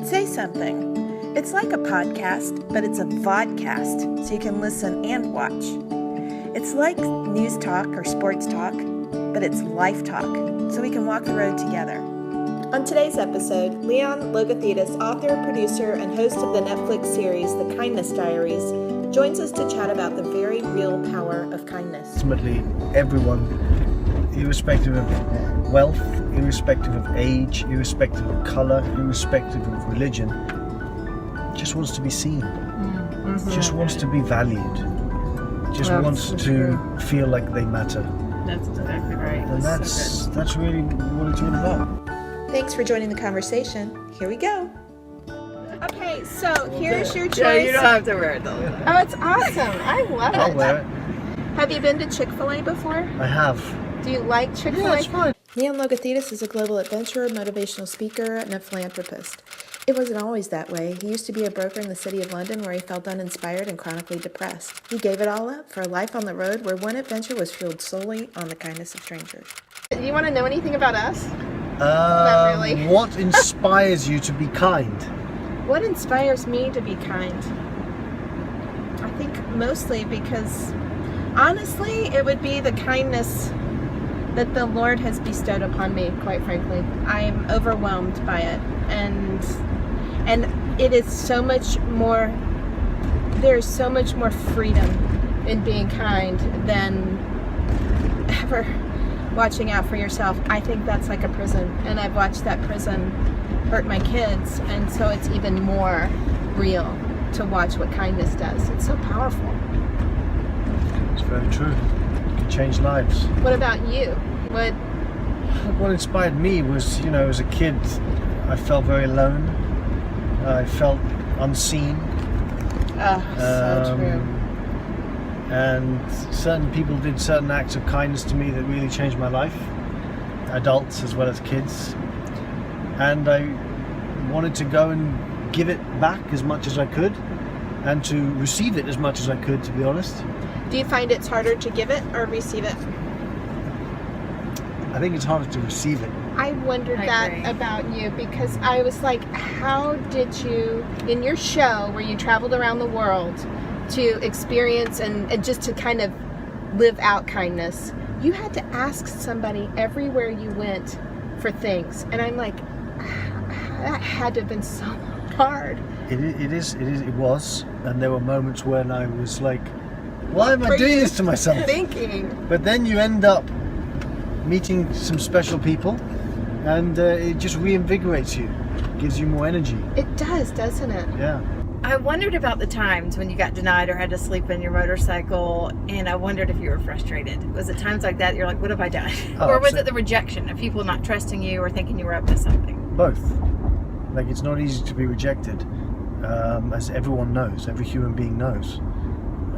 Say Something. It's like a podcast, but it's a vodcast, so you can listen and watch. It's like news talk or sports talk, but it's life talk, so we can walk the road together. On today's episode, Leon Logothetis, author, producer, and host of the Netflix series The Kindness Diaries, joins us to chat about the very real power of kindness. Ultimately, everyone, irrespective of wealth, irrespective of age, irrespective of colour, irrespective of religion, just wants to be seen, just wants to be valued, just wants to feel like they matter. That's exactly right. And that's really what it's all about. Thanks for joining the conversation. Here we go. Okay, so here's your choice. Yeah, you don't have to wear it though. Oh, it's awesome. I love it. I'll wear it. Have you been to Chick-fil-A before? I have. Do you like Chick-fil-A? Yeah, it's fine. Leon Logothetis is a global adventurer, motivational speaker, and a philanthropist. It wasn't always that way. He used to be a broker in the city of London where he felt uninspired and chronically depressed. He gave it all up for a life on the road where one adventure was fueled solely on the kindness of strangers. Do you want to know anything about us? Not really. What inspires you to be kind? What inspires me to be kind? I think mostly because, honestly, it would be the kindness that the Lord has bestowed upon me, quite frankly. I'm overwhelmed by it. And it is so much more, there's so much more freedom in being kind than ever watching out for yourself. I think that's like a prison, and I've watched that prison hurt my kids, and so it's even more real to watch what kindness does. It's so powerful. It's very true. It can change lives. What about you? What inspired me was, as a kid, I felt very alone. I felt unseen. So true. And certain people did certain acts of kindness to me that really changed my life, adults as well as kids. And I wanted to go and give it back as much as I could, and to receive it as much as I could, to be honest. Do you find it's harder to give it or receive it? I think it's harder to receive it. I wondered that about you, because I was like, how did you, in your show where you traveled around the world to experience and just to kind of live out kindness, you had to ask somebody everywhere you went for things. And I'm like, that had to have been so hard. It was. And there were moments when I was like, why am I doing this to myself? Thinking. But then you end up meeting some special people, and it just reinvigorates you, gives you more energy. It does, doesn't it? Yeah. I wondered about the times when you got denied or had to sleep in your motorcycle, and I wondered if you were frustrated. Was it times like that you're like, what have I done? Or was it the rejection of people not trusting you or thinking you were up to something? Both. Like, it's not easy to be rejected, as everyone knows, every human being knows.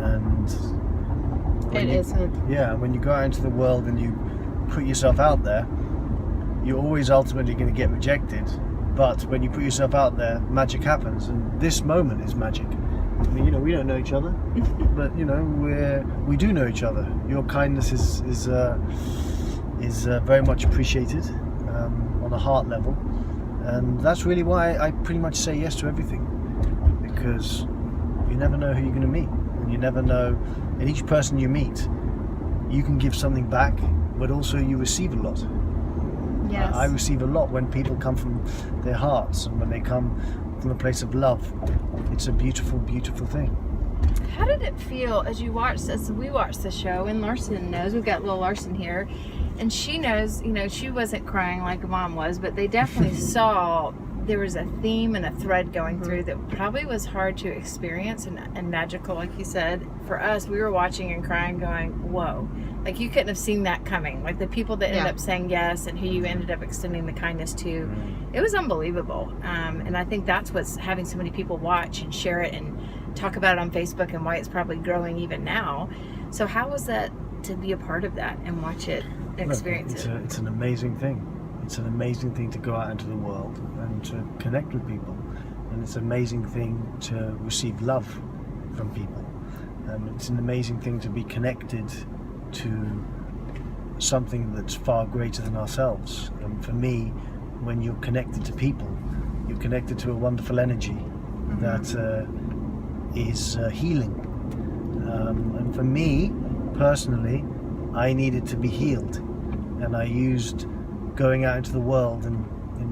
And it isn't. Yeah, when you go out into the world and you put yourself out there, you're always ultimately going to get rejected. But when you put yourself out there, magic happens, and this moment is magic. I mean, we don't know each other, but we do know each other. Your kindness is very much appreciated on a heart level, and that's really why I pretty much say yes to everything, because you never know who you're going to meet, and you never know. And each person you meet, you can give something back, but also you receive a lot. Yes. I receive a lot when people come from their hearts, and when they come from a place of love. It's a beautiful, beautiful thing. How did it feel as you watched this? We watched the show, and Larson knows. We've got little Larson here, and she knows, she wasn't crying like Mom was, but they definitely saw there was a theme and a thread going through that probably was hard to experience and magical, like you said. For us, we were watching and crying, going, whoa. Like, you couldn't have seen that coming. Like, the people that ended up saying yes and who you ended up extending the kindness to, it was unbelievable. And I think that's what's having so many people watch and share it and talk about it on Facebook, and why it's probably growing even now. So how was that to be a part of that and watch it and experience it? It's an amazing thing. It's an amazing thing to go out into the world and to connect with people. And it's an amazing thing to receive love from people. And it's an amazing thing to be connected to something that's far greater than ourselves. And for me, when you're connected to people, you're connected to a wonderful energy that is healing. And for me, personally, I needed to be healed. And I used going out into the world and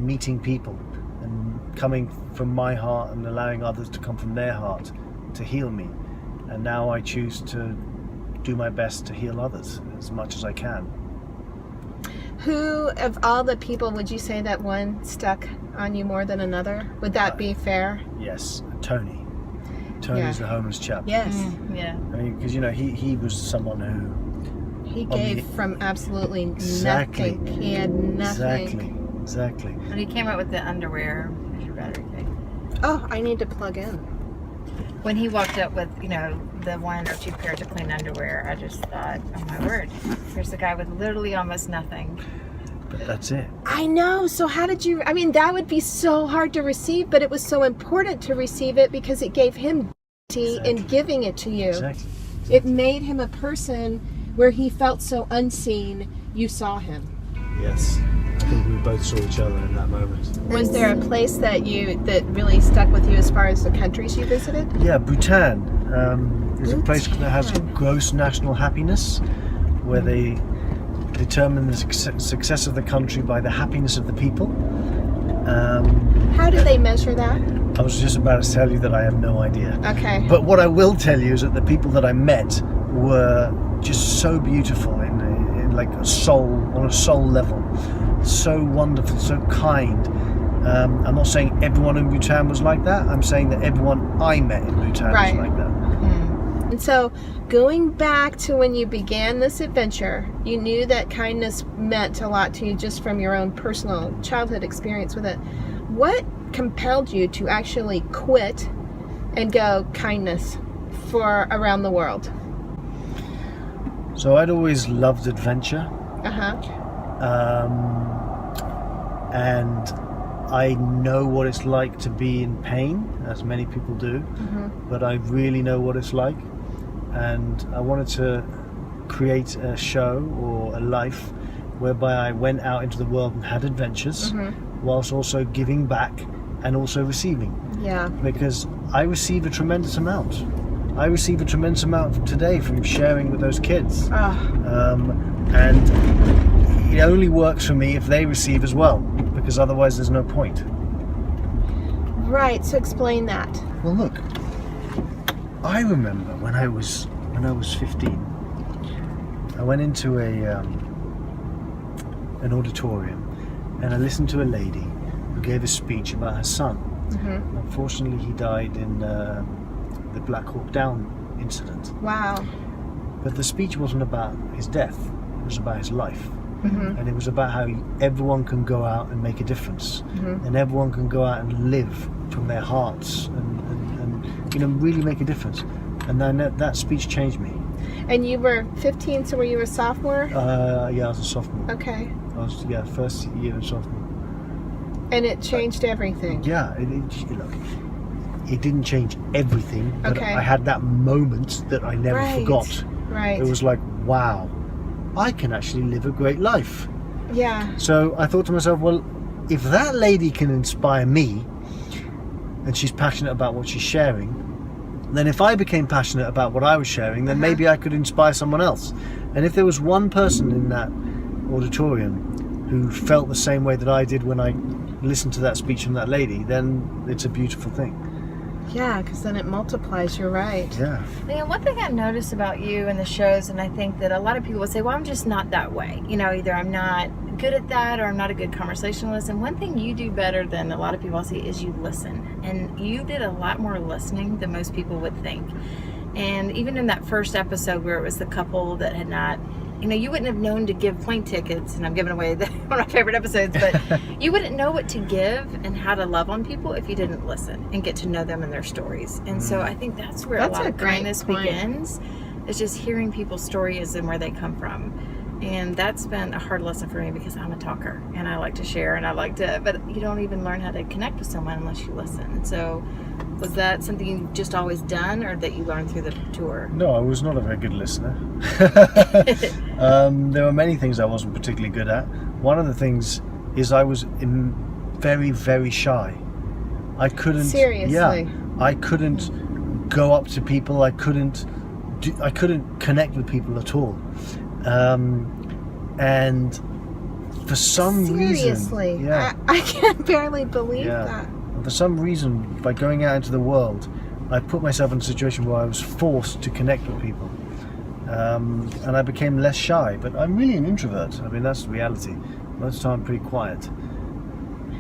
meeting people and coming from my heart and allowing others to come from their heart to heal me. And now I choose to do my best to heal others as much as I can. Who of all the people would you say that one stuck on you more than another? Would that be fair? Yes, Tony. Tony's the homeless chap. Yes. Yeah. I mean, because he was someone who He gave from absolutely nothing. He had nothing. Exactly. When he came out with the underwear, here's your battery cake. Oh, I need to plug in. When he walked up with, the 1 or 2 pairs of clean underwear, I just thought, oh my word, here's a guy with literally almost nothing. But that's it. I know. So how did you, that would be so hard to receive, but it was so important to receive it because it gave him dignity in giving it to you. Exactly. It made him a person where he felt so unseen, you saw him. Yes. I think we both saw each other in that moment. Was there a place that really stuck with you as far as the countries you visited? Yeah, Bhutan. There's a place that has gross national happiness, where they determine the success of the country by the happiness of the people. How do they measure that? I was just about to tell you that I have no idea. Okay. But what I will tell you is that the people that I met were just so beautiful in like on a soul level. So wonderful, so kind. I'm not saying everyone in Bhutan was like that. I'm saying that everyone I met in Bhutan was like that. And so, going back to when you began this adventure, you knew that kindness meant a lot to you just from your own personal childhood experience with it. What compelled you to actually quit and go kindness for around the world? So I'd always loved adventure. And I know what it's like to be in pain, as many people do, but I really know what it's like. And I wanted to create a show or a life whereby I went out into the world and had adventures, whilst also giving back and also receiving. Yeah. Because I receive a tremendous amount. I receive a tremendous amount today from sharing with those kids. And it only works for me if they receive as well, because otherwise there's no point. Right, so explain that. Well, look, I remember when I was 15, I went into an auditorium and I listened to a lady who gave a speech about her son. Unfortunately, he died in the Black Hawk Down incident. Wow. But the speech wasn't about his death, it was about his life. And it was about how everyone can go out and make a difference, and everyone can go out and live from their hearts and really make a difference. And then that speech changed me. And you were 15, so were you a sophomore? Yeah, I was a sophomore. Okay. I was first year of sophomore. And it changed everything. Yeah, look, it didn't change everything, but Okay. I had that moment that I never forgot. Right. It was like, wow, I can actually live a great life. Yeah. So I thought to myself, well, if that lady can inspire me, and she's passionate about what she's sharing, then if I became passionate about what I was sharing, then maybe I could inspire someone else. And if there was one person in that auditorium who felt the same way that I did when I listened to that speech from that lady, then it's a beautiful thing. Yeah, because then it multiplies, you're right. Yeah. One thing I've noticed about you and the shows, and I think that a lot of people would say, well, I'm just not that way. Either I'm not good at that or I'm not a good conversationalist. And one thing you do better than a lot of people I see is you listen. And you did a lot more listening than most people would think. And even in that first episode where it was the couple that had not, you wouldn't have known to give plane tickets, and I'm giving away one of my favorite episodes, but you wouldn't know what to give and how to love on people if you didn't listen and get to know them and their stories. And so I think that's where a lot of kindness begins, is just hearing people's stories and where they come from. And that's been a hard lesson for me because I'm a talker and I like to share and but you don't even learn how to connect with someone unless you listen. And so was that something you just always done, or that you learned through the tour? No, I was not a very good listener. There were many things I wasn't particularly good at. One of the things is I was very, very shy. I couldn't. Seriously. Yeah, I couldn't go up to people. I couldn't connect with people at all. And for some Seriously. reason, yeah, I can barely believe yeah. that. For some reason, by going out into the world, I put myself in a situation where I was forced to connect with people. And I became less shy, but I'm really an introvert. I mean, that's the reality. Most of the time I'm pretty quiet.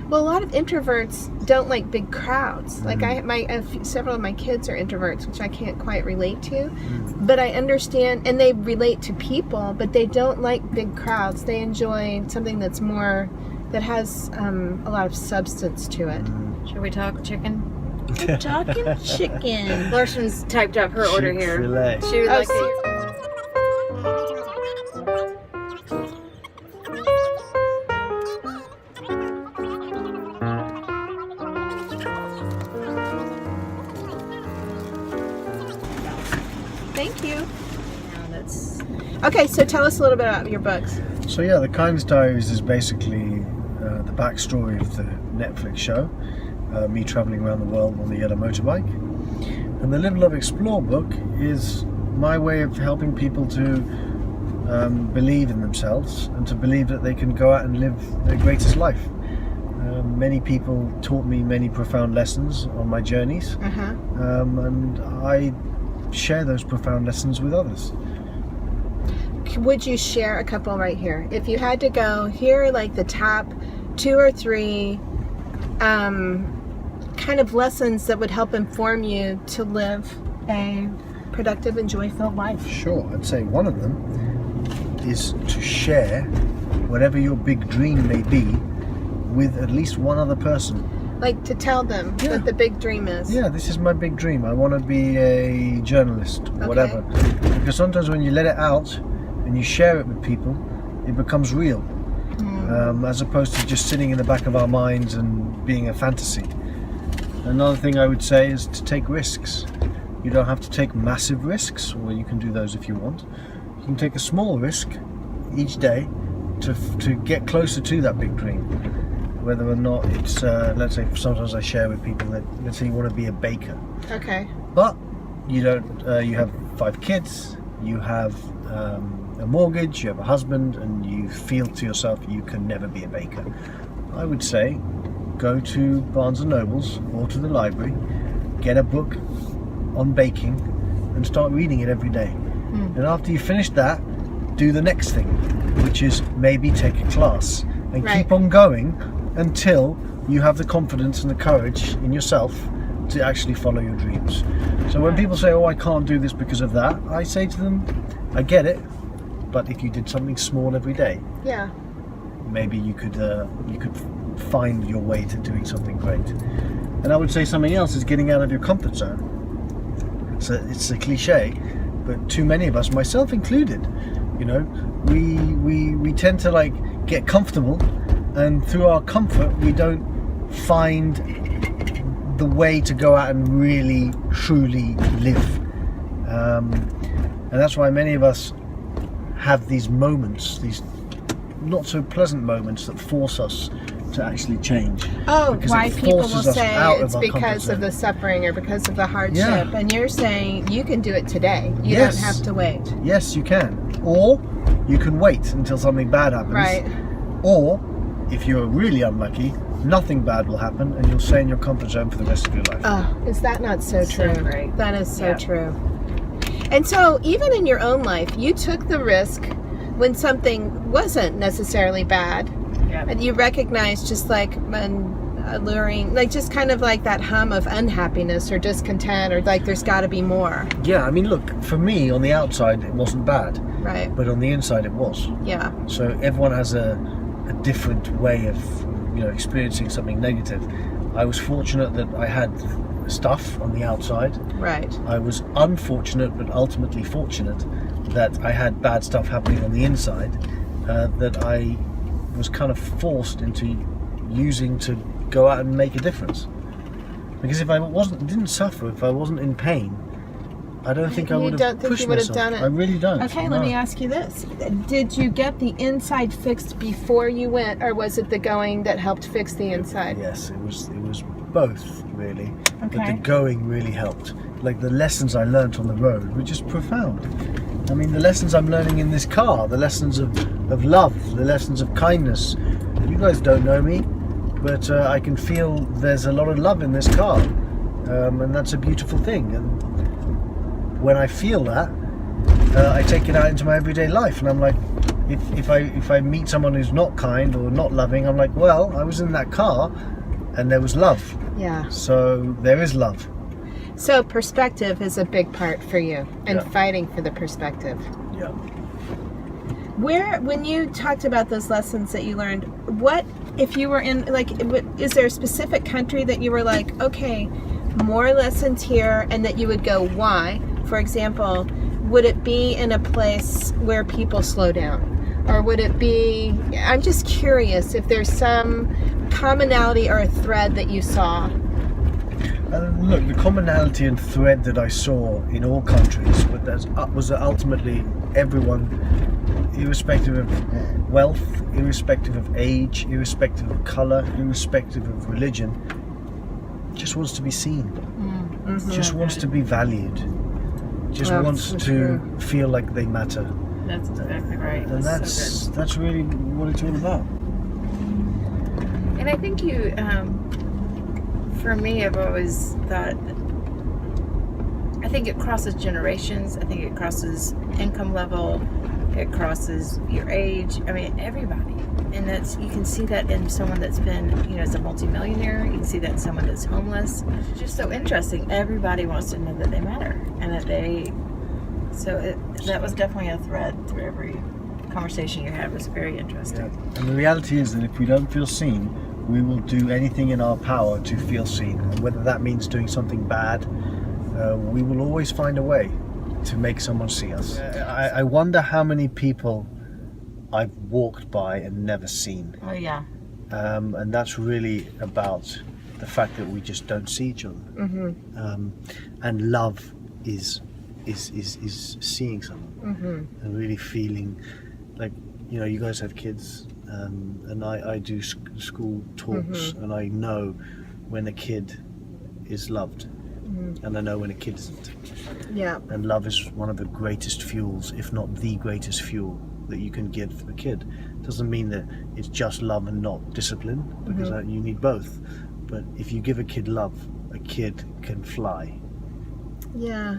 Well, a lot of introverts don't like big crowds. Like several of my kids are introverts, which I can't quite relate to. But I understand, and they relate to people, but they don't like big crowds. They enjoy something that's more, that has a lot of substance to it. Should we talk chicken? We're talking chicken. Larson's typed up her order here. Chick-fil-A. She would like to. Thank you. No, that's Okay, so tell us a little bit about your books. So yeah, the Kindness Diaries is basically the backstory of the Netflix show. Me travelling around the world on the yellow motorbike. And the Live, Love, Explore book is my way of helping people to believe in themselves and to believe that they can go out and live their greatest life. Many people taught me many profound lessons on my journeys, and I share those profound lessons with others. Would you share a couple right here? If you had to go, here are like the top 2 or 3 kind of lessons that would help inform you to live a productive and joy-filled life. Sure, I'd say one of them is to share whatever your big dream may be with at least one other person. Like to tell them what the big dream is. Yeah, this is my big dream. I want to be a journalist, whatever. Because sometimes when you let it out and you share it with people, it becomes real. As opposed to just sitting in the back of our minds and being a fantasy. Another thing I would say is to take risks. You don't have to take massive risks, or you can do those if you want. You can take a small risk each day to get closer to that big dream. Whether or not it's, let's say sometimes I share with people that, let's say you want to be a baker. Okay. But you don't, you have 5 kids, you have a mortgage, you have a husband, and you feel to yourself you can never be a baker. I would say go to Barnes & Nobles or to the library, get a book on baking and start reading it every day. And after you finish that, do the next thing, which is maybe take a class and keep on going until you have the confidence and the courage in yourself to actually follow your dreams. So when people say, oh, I can't do this because of that, I say to them, I get it, but if you did something small every day, maybe you could find your way to doing something great. And I would say something else is getting out of your comfort zone. It's a cliche, but too many of us, myself included, you know, we tend to like get comfortable, and through our comfort we don't find the way to go out and really truly live. And that's why many of us have these moments, these not so pleasant moments that force us to actually change. Oh, because why people will say it's of because of the suffering or because of the hardship. And you're saying you can do it today. You don't have to wait. Yes, you can. Or you can wait until something bad happens. Right. Or, if you're really unlucky, nothing bad will happen and you'll stay in your comfort zone for the rest of your life. Oh, is that not so true? So great. That is so true. And so, even in your own life, you took the risk when something wasn't necessarily bad. And you recognized just like an alluring, like just kind of like that hum of unhappiness or discontent, or like there's got to be more. Yeah, I mean, look, for me, on the outside, it wasn't bad. Right. But on the inside, it was. Yeah. So everyone has a different way of, you know, experiencing something negative. I was fortunate that I had stuff on the outside. Right. I was unfortunate, but ultimately fortunate, that I had bad stuff happening on the inside that I was kind of forced into using to go out and make a difference. Because if I didn't suffer, if I wasn't in pain, I don't think I You would have don't think pushed you would have myself. done it? I really don't. Okay, no. let me ask you this. Did you get the inside fixed before you went, or was it the going that helped fix the inside? Yes, it was both, really. But Okay. the going really helped. Like, the lessons I learnt on the road were just profound. I mean, the lessons I'm learning in this car, the lessons of love, the lessons of kindness. You guys don't know me, but I can feel there's a lot of love in this car. And that's a beautiful thing. And when I feel that, I take it out into my everyday life. And I'm like, if I meet someone who's not kind or not loving, I'm like, well, I was in that car and there was love. Yeah. So there is love. So perspective is a big part for you, and Yeah. fighting for the perspective. Yeah. When you talked about those lessons that you learned, what if you were in, like, is there a specific country that you were like, okay, more lessons here, and that you would go, why? For example, would it be in a place where people slow down? Or would it be, I'm just curious if there's some commonality or a thread that you saw. Look, the commonality and thread that I saw in all countries, but was that ultimately everyone, irrespective of wealth, irrespective of age, irrespective of colour, irrespective of religion, just wants to be seen, just wants to be valued, just That's wants so to true. feel like they matter. That's exactly right. And that's really what it's all about. And I think you, for me, I've always thought, I think it crosses generations. I think it crosses income level. It crosses your age. I mean, everybody. And you can see that in someone that's been, as a multimillionaire. You can see that in someone that's homeless. It's just so interesting. Everybody wants to know that they matter and that that was definitely a thread through every conversation you had. It was very interesting. Yeah. And the reality is that if we don't feel seen, we will do anything in our power to feel seen. And whether that means doing something bad, we will always find a way to make someone see us. I wonder how many people I've walked by and never seen. Oh, yeah. And that's really about the fact that we just don't see each other. And love is seeing someone and really feeling like, you guys have kids, and I do school talks, and I know when a kid is loved, and I know when a kid isn't. Yeah. And love is one of the greatest fuels, if not the greatest fuel that you can give a kid. Doesn't mean that it's just love and not discipline, because you need both. But if you give a kid love, a kid can fly. Yeah.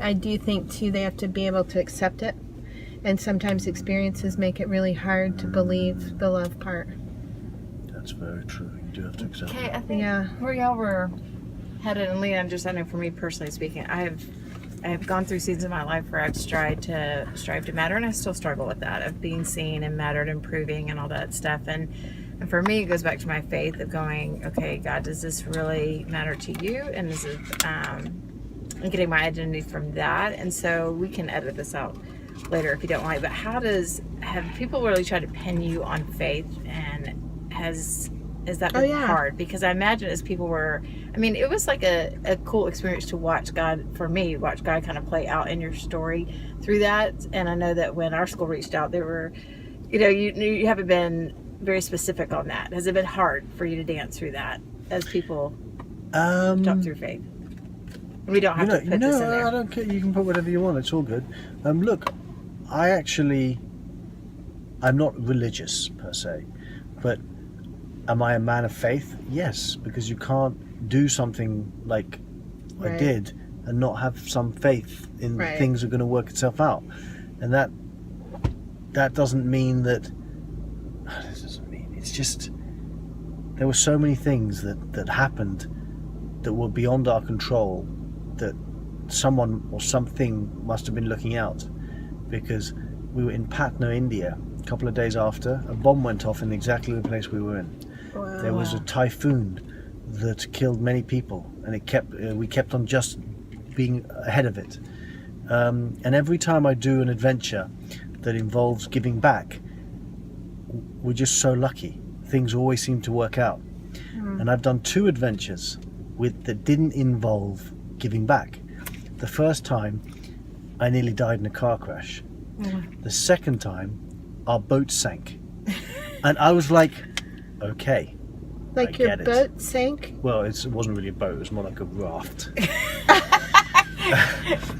I do think too they have to be able to accept it, and sometimes experiences make it really hard to believe the love part. That's very true. You do have to accept Okay, it. I think where y'all were headed, and Leon, I know for me personally speaking, I have gone through seasons of my life where I've strive to matter, and I still struggle with that, of being seen and mattered, improving and all that stuff. And for me, it goes back to my faith of going, okay, God, does this really matter to you? And is it, and getting my identity from that. And so we can edit this out later if you don't like, but have people really tried to pin you on faith, and has that been hard? Because I imagine as people were, it was like a cool experience to watch God kind of play out in your story through that. And I know that when our school reached out, they were, you haven't been very specific on that. Has it been hard for you to dance through that as people talk through faith? We don't have to put this in there. I don't care. You can put whatever you want. It's all good. Look, I'm not religious per se, but am I a man of faith? Yes, because you can't do something like I did and not have some faith in things are going to work itself out. And that doesn't mean that. It's just there were so many things that happened that were beyond our control, that someone or something must have been looking out, because we were in Patna, India. A couple of days after, a bomb went off in exactly the place we were in. Wow. There was a typhoon that killed many people, and we kept on just being ahead of it. And every time I do an adventure that involves giving back, we're just so lucky. Things always seem to work out. And I've done 2 adventures that didn't involve giving back. The first time, I nearly died in a car crash. The second time, our boat sank. And I was like, okay. Like your boat sank? Well, it wasn't really a boat, it was more like a raft.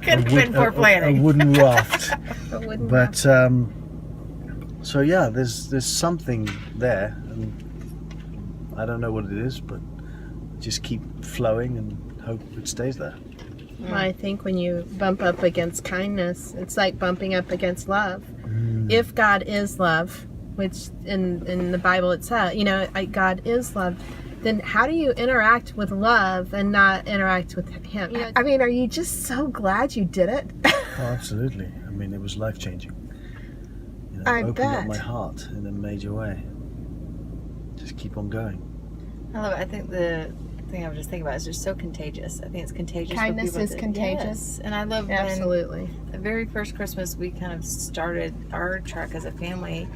Could have been more planning. A wooden raft. A wooden But, raft. so yeah, there's something there. And I don't know what it is, but just keep flowing and hope it stays there. Well, I think when you bump up against kindness, it's like bumping up against love. If God is love, which in the Bible it says, God is love, then how do you interact with love and not interact with Him? I mean, are you just so glad you did it? Oh, absolutely. I mean, it was life-changing. I opened bet. up my heart in a major way. Just keep on going. I love it. I think the thing I was just thinking about is just so contagious. I think it's contagious. Kindness for people is contagious. Yes. And I love when Absolutely. the very first Christmas we kind of started our trek as a family.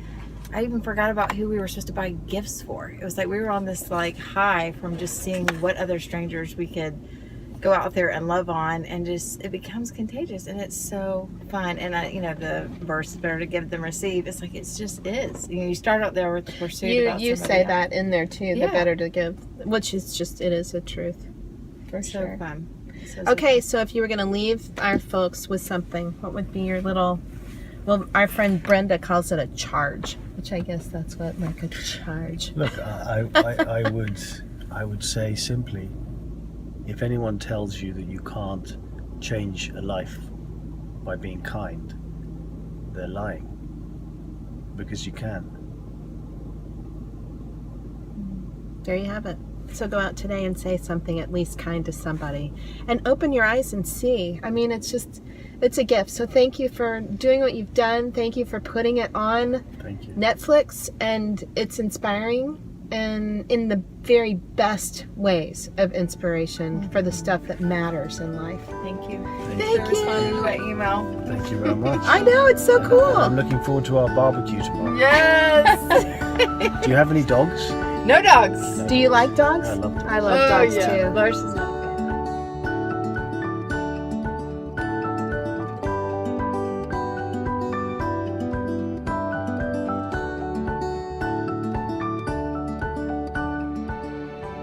I even forgot about who we were supposed to buy gifts for. It was like we were on this like high from just seeing what other strangers we could go out there and love on, and just it becomes contagious, and it's so fun. And the verse is better to give than receive. It's like it just is. You start out there with the pursuit. You say that in there too. The Yeah. better to give, which is just it is the truth, for so sure. fun. So Okay, so if you were going to leave our folks with something, what would be your little? Well, our friend Brenda calls it a charge, which I guess that's what, like a charge. Look, I would say simply, if anyone tells you that you can't change a life by being kind, they're lying. Because you can. There you have it. So go out today and say something at least kind to somebody. And open your eyes and see. I mean, it's a gift. So thank you for doing what you've done. Thank you for putting it on Thank you. Netflix. And it's inspiring and in the very best ways of inspiration for the stuff that matters in life. Thank you. Thank for responding you. to my email. Thank you very much. I know, it's so I'm cool. looking forward to our barbecue tomorrow. Yes. Do you have any dogs? No dogs. Do you like dogs? I love dogs. I love dogs too. Lars is not a fan.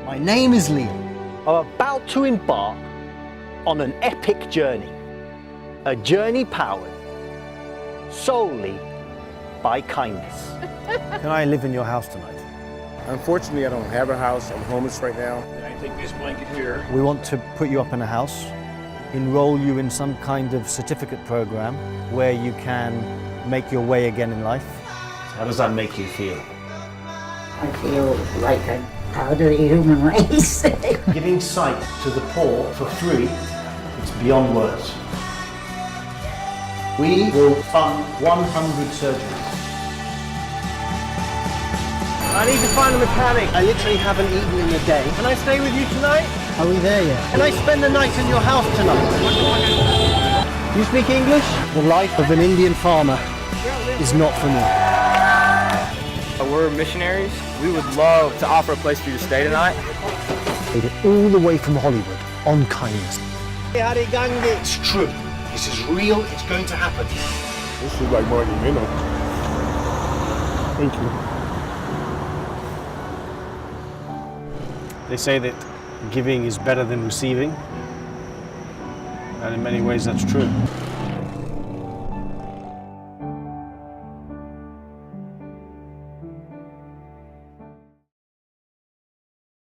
My name is Leon. I'm about to embark on an epic journey. A journey powered solely by kindness. Can I live in your house tonight? Unfortunately, I don't have a house. I'm homeless right now. I take this blanket here. We want to put you up in a house, enroll you in some kind of certificate program where you can make your way again in life. How does that make you feel? I feel like I'm out of the human race. Giving sight to the poor for free, it's beyond words. We will fund 100 surgeries. I need to find a mechanic. I literally haven't eaten in a day. Can I stay with you tonight? Are we there yet? Can I spend the night in your house tonight? You speak English? The life of an Indian farmer is not for me. We're missionaries. We would love to offer a place for you to stay tonight. Made it all the way from Hollywood on kindness. It's true. This is real. It's going to happen. This is like monumental. Thank you. They say that giving is better than receiving, and in many ways that's true.